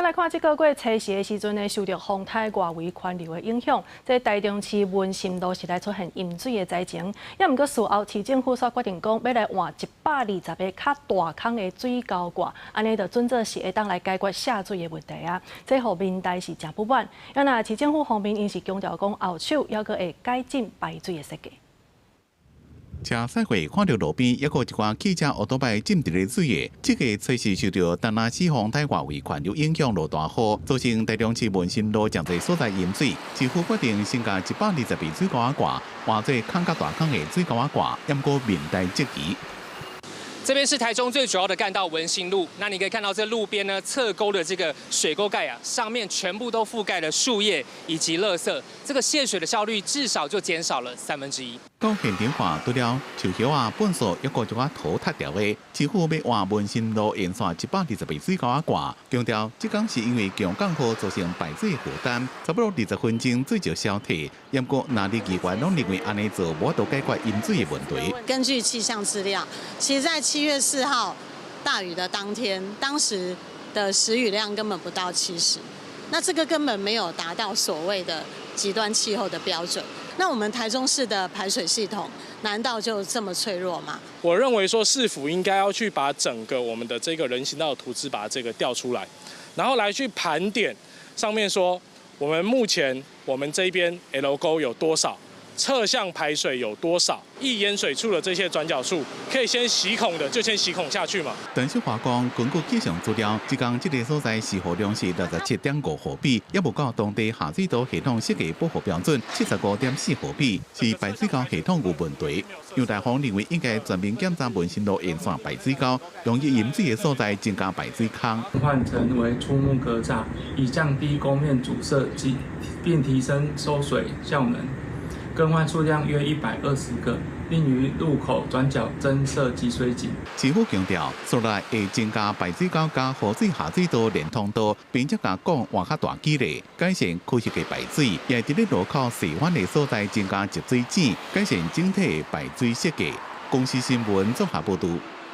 来看这个月初时的时阵呢，受到风台外围环流的影响，在台中市文心路时代出现淹水的灾情。也毋过事后市政府所决定讲，要来换120个较大孔的水沟挂，安尼就准做是会当来解决下水的问题啊。这互民代是真不满。要那市政府方面因是强调讲，后手还阁会改进排水的设计。 车驶过看到路边还有一寡汽车、奥多摆浸伫咧水的，这个确实受到丹那市风台外围环流影响落大雨，造成台中市文心路真侪所在淹水。市府决定先加120个水沟挂，换做孔较大孔的水沟挂，也过面带积极。 这边是台中最主要的干道文心路，那你可以看到这路边呢侧沟的这个水沟盖啊，上面全部都覆盖了树叶以及垃圾，这个泄水的效率至少就减少了1/3。到现场看，除了树叶啊、粪扫，还有一寡土塌掉的，市府要换文心路沿线120个水沟挂，强调这讲是因为强降雨造成排水负担，差不多20分钟水就消退。不过，哪里议员拢认为安尼做无法度解决淹水的问题。根据气象资料，其实在7月4号大雨的当天，当时的时雨量根本不到70，那这个根本没有达到所谓的极端气候的标准。那我们台中市的排水系统难道就这么脆弱吗？我认为说市府应该要去把整个我们的这个人行道的图纸把这个调出来，然后来去盘点上面说我们目前我们这边 L 沟有多少。 侧向排水有多少？易淹水处的这些转角处，可以先洗孔的就先洗孔下去嘛。陈秀华讲，根据气象资料，一共这个所在施雨量是67.5毫米，也无到当地下水道系统设计保护标准75.4毫米，是排水沟系统有问题。杨大峰认为应该全面检查文心路沿线排水沟，容易淹水的所在增加排水孔，换成为粗木格栅，以降低沟面阻塞并提升收水效能。 更换数量约120个，并于路口转角增设集水井。市府强调，所来会增加排水沟加河水下水道连通道，并且甲管换较大距离，改善区域的排水，也伫咧路口细弯的所在增加集水井，改善整体的排水设计。公司新闻综合报道。